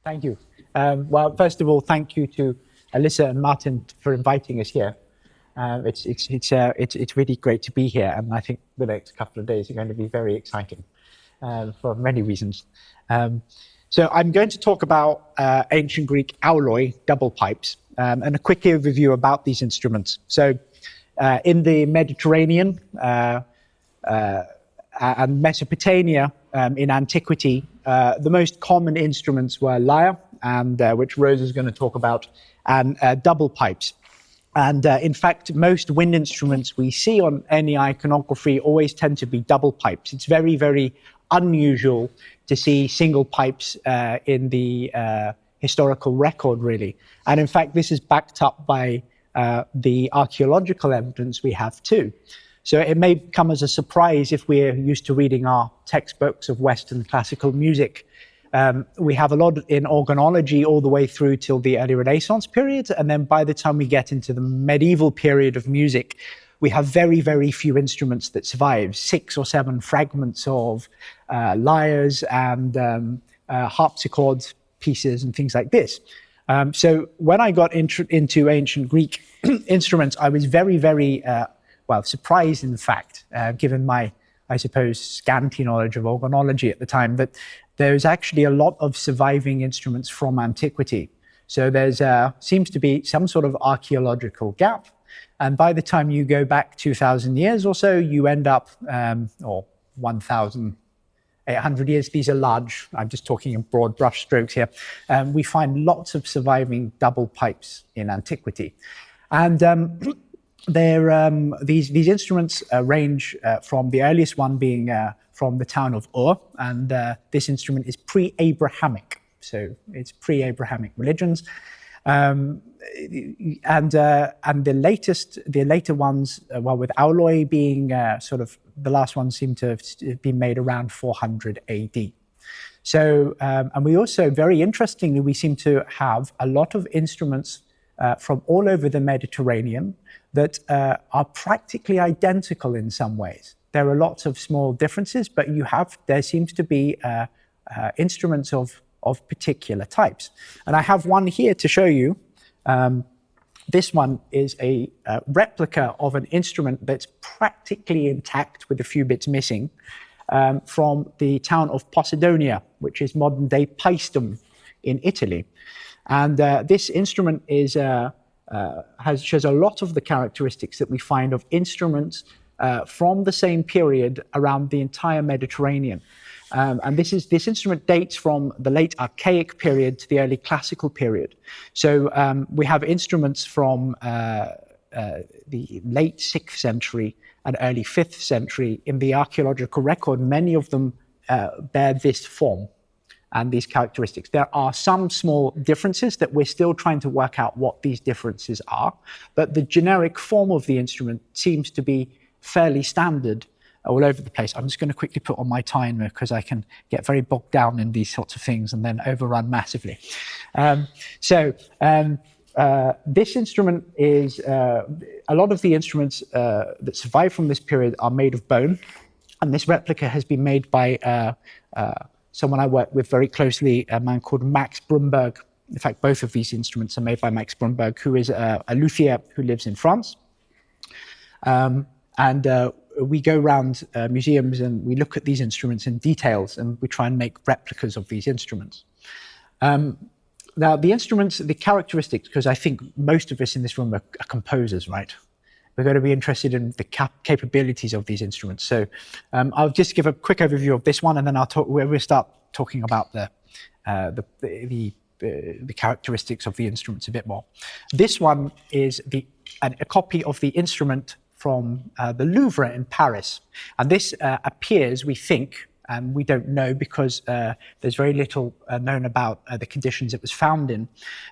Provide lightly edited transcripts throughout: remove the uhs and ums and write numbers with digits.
Thank you. Well, first of all, thank you to Alyssa and Martin for inviting us here. It's really great to be here, and I think the next couple of days are going to be very exciting for many reasons. So I'm going to talk about ancient Greek auloi double pipes and a quick overview about these instruments. So in the Mediterranean and Mesopotamia in antiquity, the most common instruments were lyre, and which Rosa is going to talk about, and double pipes. And in fact, most wind instruments we see on any iconography always tend to be double pipes. It's very, very unusual to see single pipes in the historical record, really. And in fact, this is backed up by the archaeological evidence we have too. So it may come as a surprise if we're used to reading our textbooks of Western classical music. We have a lot in organology all the way through till the early Renaissance period. And then by the time we get into the medieval period of music, we have very, very few instruments that survive, 6 or 7 fragments of lyres and harpsichord pieces and things like this. So when I got into ancient Greek instruments, I was very, very surprised, in fact, given my, I suppose, scanty knowledge of organology at the time, that there's actually a lot of surviving instruments from antiquity. So there's seems to be some sort of archaeological gap. And by the time you go back 2,000 years or so, you end up, or 1,800 years, these are large, I'm just talking in broad brush strokes here, we find lots of surviving double pipes in antiquity. And these instruments range from the earliest one being from the town of Ur, and this instrument is pre-Abrahamic, so it's pre-Abrahamic religions. And the later ones, with auloi being sort of the last ones, seem to have been made around 400 AD. So, and we also, very interestingly, we seem to have a lot of instruments from all over the Mediterranean that are practically identical in some ways. There are lots of small differences, but there seems to be instruments of particular types. And I have one here to show you. This one is a replica of an instrument that's practically intact with a few bits missing from the town of Poseidonia, which is modern-day Paestum in Italy. And this instrument is shows a lot of the characteristics that we find of instruments from the same period around the entire Mediterranean. And this instrument dates from the late Archaic period to the early Classical period. So we have instruments from the late 6th century and early 5th century. In the archaeological record, many of them bear this form and these characteristics. There are some small differences that we're still trying to work out what these differences are, but the generic form of the instrument seems to be fairly standard all over the place. I'm just going to quickly put on my timer because I can get very bogged down in these sorts of things and then overrun massively. This instrument is, a lot of the instruments that survive from this period are made of bone, and this replica has been made by someone I work with very closely, a man called Max Brumberg. In fact, both of these instruments are made by Max Brumberg, who is a luthier who lives in France. We go around museums and we look at these instruments in details, and we try and make replicas of these instruments. Now, the instruments, the characteristics, because I think most of us in this room are composers, right? We're going to be interested in the capabilities of these instruments. So I'll just give a quick overview of this one, and then we'll start talking about the characteristics of the instruments a bit more. This one is a copy of the instrument from the Louvre in Paris. And this appears, we think, and we don't know because there's very little known about the conditions it was found in.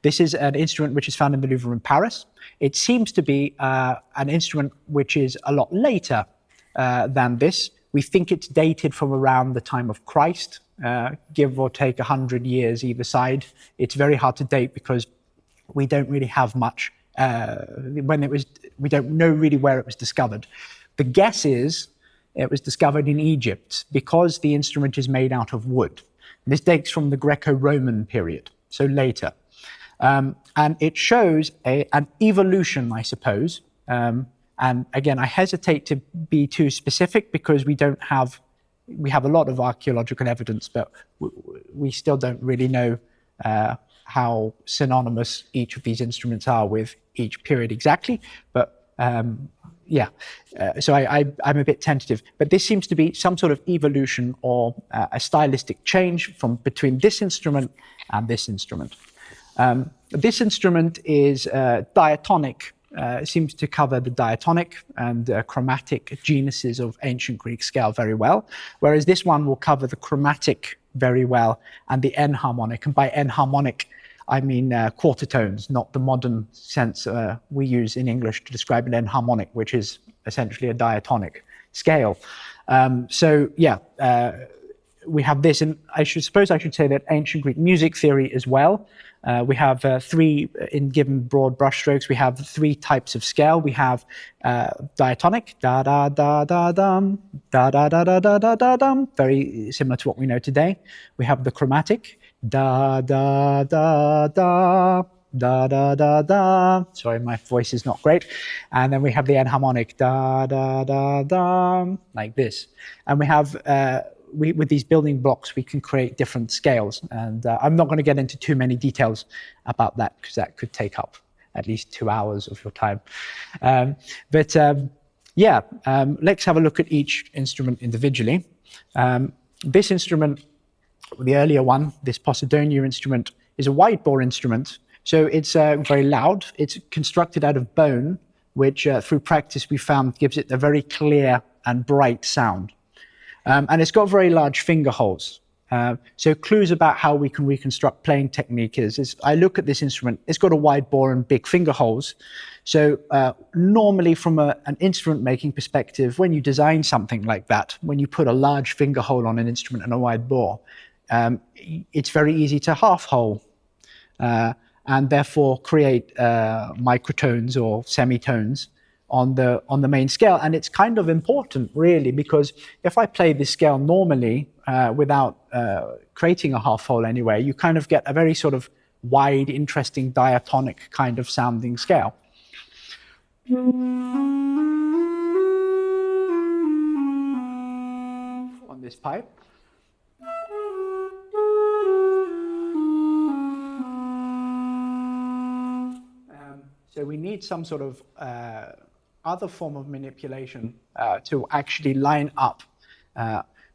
This is an instrument which is found in the Louvre in Paris. It seems to be an instrument which is a lot later than this. We think it's dated from around the time of Christ, give or take 100 years either side. It's very hard to date because we don't really have much we don't know really where it was discovered. The guess is it was discovered in Egypt because the instrument is made out of wood. This dates from the Greco-Roman period. so later. And it shows an evolution, I suppose. And again, I hesitate to be too specific because we have a lot of archaeological evidence, but we still don't really know how synonymous each of these instruments are with each period exactly. But so I'm a bit tentative. But this seems to be some sort of evolution or a stylistic change from between this instrument and this instrument. This instrument is diatonic. Seems to cover the diatonic and chromatic genuses of ancient Greek scale very well, whereas this one will cover the chromatic very well and the enharmonic. And by enharmonic, I mean quarter tones, not the modern sense we use in English to describe an enharmonic, which is essentially a diatonic scale. We have this, and I should say that ancient Greek music theory as well. We have three, in given broad brushstrokes, we have three types of scale. We have diatonic, da da da da dum, da da da da da da da dum, very similar to what we know today. We have the chromatic, da da da da, da da da da. Sorry, my voice is not great. And then we have the enharmonic, da da da da, like this. And we have with these building blocks, we can create different scales. And I'm not going to get into too many details about that because that could take up at least 2 hours of your time. Let's have a look at each instrument individually. This instrument, the earlier one, this Poseidonia instrument, is a wide bore instrument. So it's very loud. It's constructed out of bone, which through practice we found gives it a very clear and bright sound. And it's got very large finger holes. So clues about how we can reconstruct playing technique is I look at this instrument, it's got a wide bore and big finger holes. So normally from an instrument making perspective, when you design something like that, when you put a large finger hole on an instrument and a wide bore, it's very easy to half hole and therefore create microtones or semitones on the main scale. And it's kind of important, really, because if I play this scale normally without creating a half hole anyway, you kind of get a very sort of wide, interesting, diatonic kind of sounding scale. On this pipe. So we need some sort of other form of manipulation to actually line up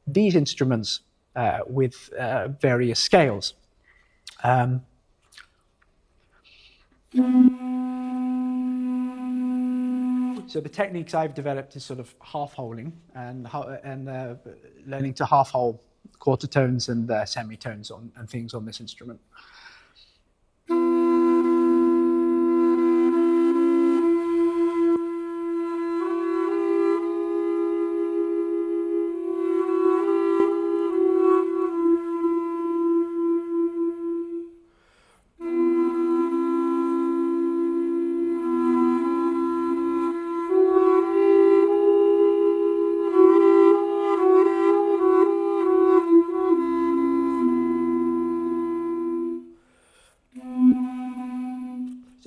these instruments with various scales. So the techniques I've developed is sort of half-holing and learning to half-hole quarter tones and semitones and things on this instrument.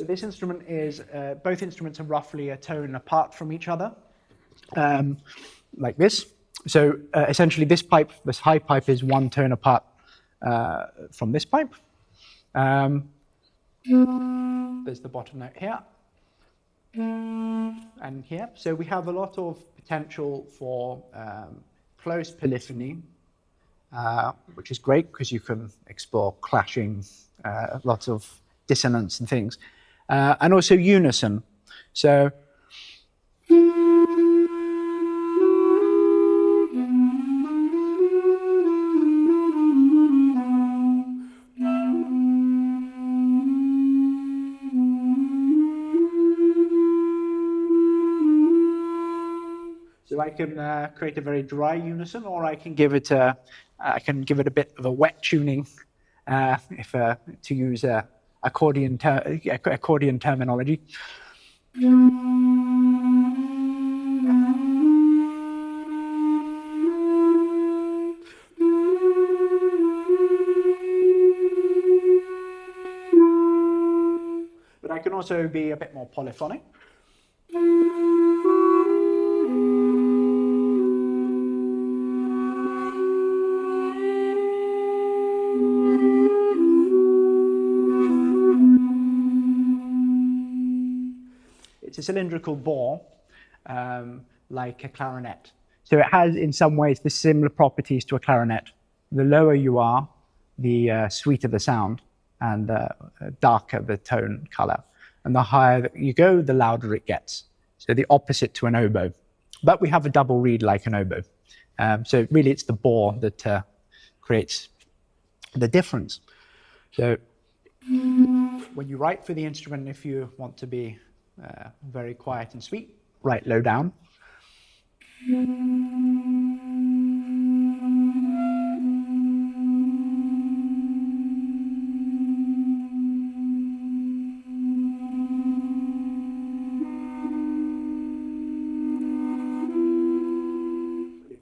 This instrument is, both instruments are roughly a tone apart from each other, like this. So essentially this pipe, this high pipe is one tone apart from this pipe. There's the bottom note here and here. So we have a lot of potential for close polyphony, which is great because you can explore clashing, lots of dissonance and things. And also unison. So I can create a very dry unison, or I can give it a bit of a wet tuning, to use accordion terminology. can also be a bit more polyphonic. It's a cylindrical bore, like a clarinet. So it has, in some ways, the similar properties to a clarinet. The lower you are, the sweeter the sound, and darker the tone color. And the higher that you go, the louder it gets. So the opposite to an oboe. But we have a double reed like an oboe. So really it's the bore that creates the difference. So when you write for the instrument, if you want to be very quiet and sweet, write low down. If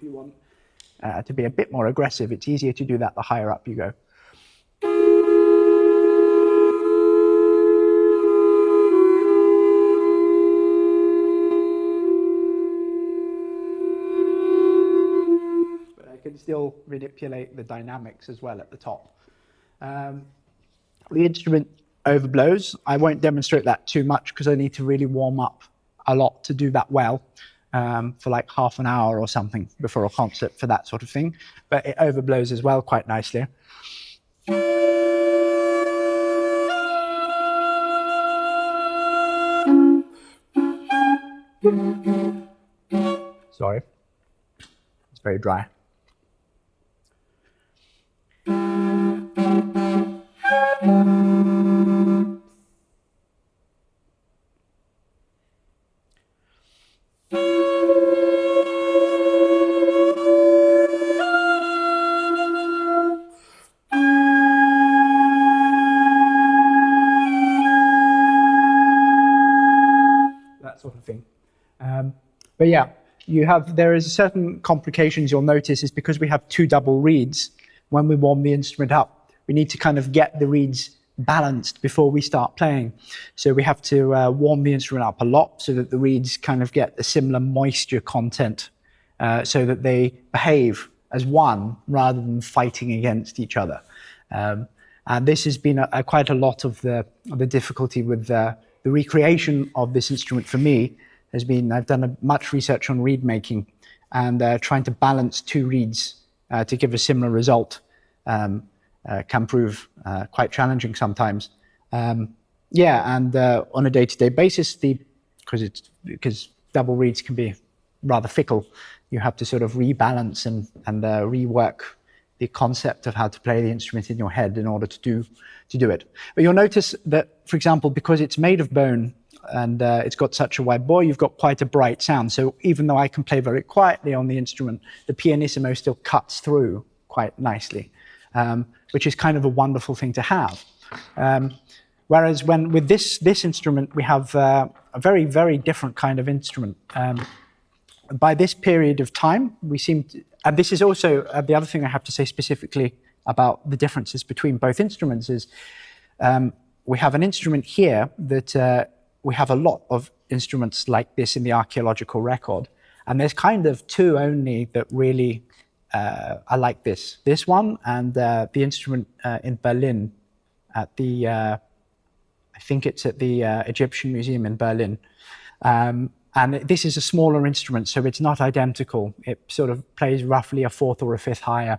you want to be a bit more aggressive, it's easier to do that the higher up you go. Still manipulate the dynamics as well at the top. The instrument overblows. I won't demonstrate that too much because I need to really warm up a lot to do that well, for like half an hour or something before a concert for that sort of thing. But it overblows as well quite nicely. Sorry, it's very dry. Sort of thing. But yeah, there is certain complications you'll notice is because we have two double reeds. When we warm the instrument up, we need to kind of get the reeds balanced before we start playing. So we have to warm the instrument up a lot so that the reeds kind of get a similar moisture content, so that they behave as one rather than fighting against each other. And this has been quite a lot of the difficulty with the recreation of this instrument for me has been, I've done much research on reed making and trying to balance two reeds to give a similar result can prove quite challenging sometimes. On a day-to-day basis, because double reeds can be rather fickle, you have to sort of rebalance and rework the concept of how to play the instrument in your head in order to do it. But you'll notice that, for example, because it's made of bone and it's got such a wide bore, you've got quite a bright sound. So even though I can play very quietly on the instrument, the pianissimo still cuts through quite nicely, which is kind of a wonderful thing to have. Whereas with this instrument, we have a very, very different kind of instrument. By this period of time, we seem to, and this is also the other thing I have to say specifically about the differences between both instruments is we have an instrument here that we have a lot of instruments like this in the archaeological record, and there's kind of two only that really are like this. This one and the instrument in Berlin at the, I think it's at the Egyptian Museum in Berlin. And this is a smaller instrument, so it's not identical. It sort of plays roughly a fourth or a fifth higher.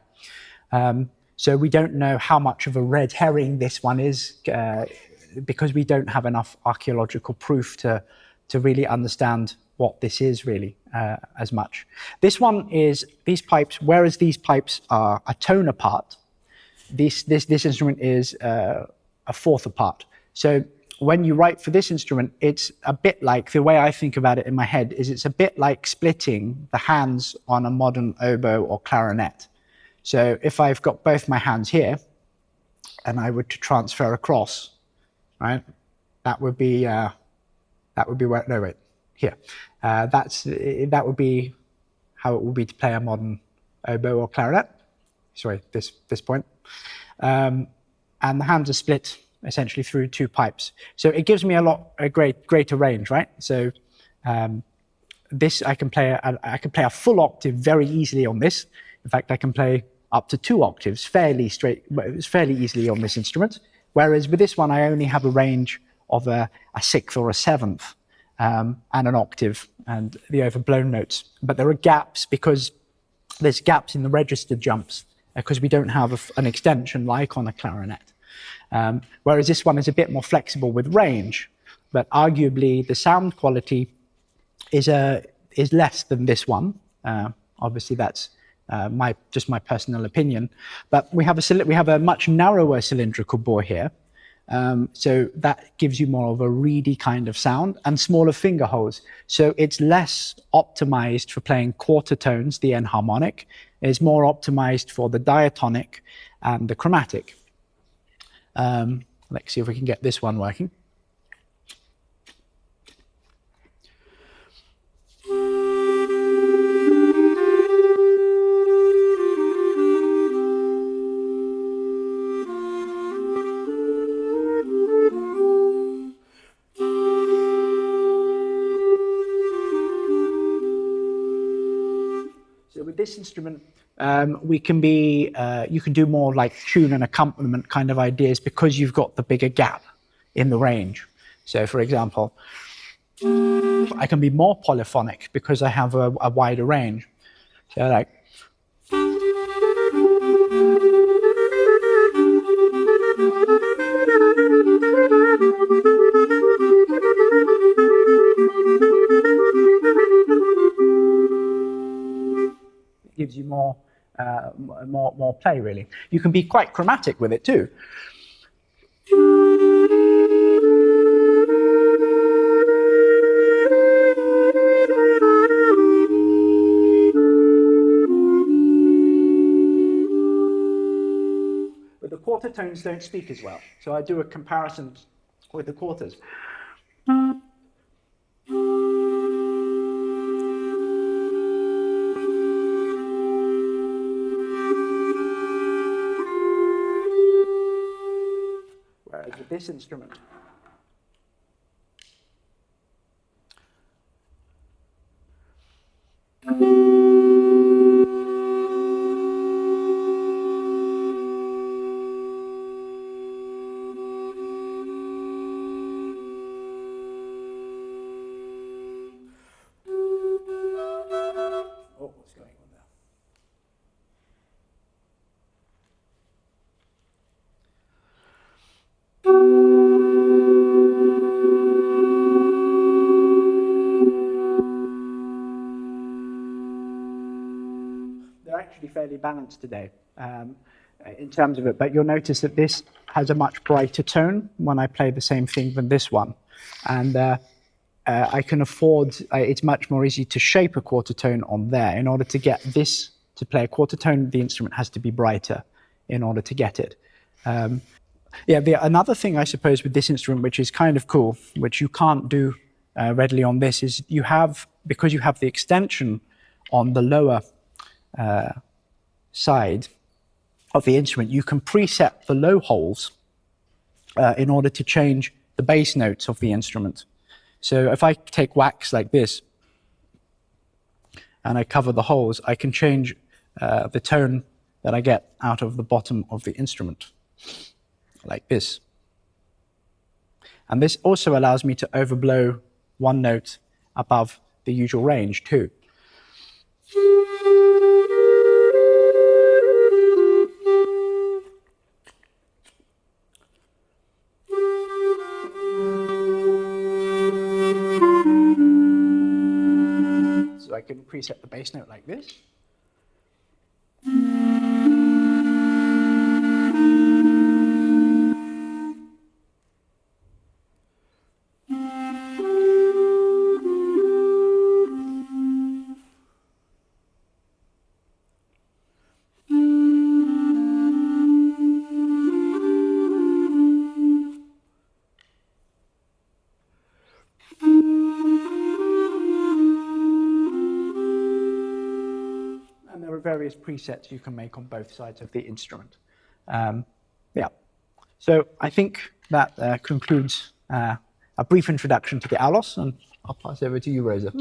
So we don't know how much of a red herring this one is because we don't have enough archaeological proof to really understand what this is really as much. This one is these pipes, whereas these pipes are a tone apart, this instrument is a fourth apart. So when you write for this instrument, it's a bit like, the way I think about it in my head is it's a bit like splitting the hands on a modern oboe or clarinet. So if I've got both my hands here and I were to transfer across, right, that would be where, no wait, here. That would be how it would be to play a modern oboe or clarinet. Sorry, this point. And the hands are split essentially through 2 pipes. So it gives me a greater range, right? So this I can play a full octave very easily on this. In fact, I can play up to 2 octaves fairly easily on this instrument. Whereas with this one, I only have a range of a 6th or a 7th and an octave and the overblown notes. But there are gaps because there's gaps in the register jumps because we don't have an extension like on a clarinet. Whereas this one is a bit more flexible with range, but arguably the sound quality is less than this one. Obviously, that's just my personal opinion. But we have a much narrower cylindrical bore here, so that gives you more of a reedy kind of sound and smaller finger holes. So it's less optimized for playing quarter tones, the enharmonic. It's more optimized for the diatonic and the chromatic. Let's see if we can get this one working. With this instrument, you can do more like tune and accompaniment kind of ideas because you've got the bigger gap in the range. So, for example, I can be more polyphonic because I have a wider range. So, like. Gives you more play, really. You can be quite chromatic with it too. But the quarter tones don't speak as well, so I do a comparison with the quarters. With this instrument, what's going on there? They're actually fairly balanced today in terms of it, but you'll notice that this has a much brighter tone when I play the same thing than this one. And I can afford, it's much more easy to shape a quarter tone on there. In order to get this to play a quarter tone, the instrument has to be brighter in order to get it. Another thing I suppose with this instrument, which is kind of cool, which you can't do readily on this, is because you have the extension on the lower side of the instrument, you can preset the low holes in order to change the bass notes of the instrument. So if I take wax like this and I cover the holes, I can change the tone that I get out of the bottom of the instrument, like this. And this also allows me to overblow one note above the usual range too. So I can preset the bass note like this. Various presets you can make on both sides of the instrument. So I think that concludes a brief introduction to the Aulos, and I'll pass over to you, Rosa.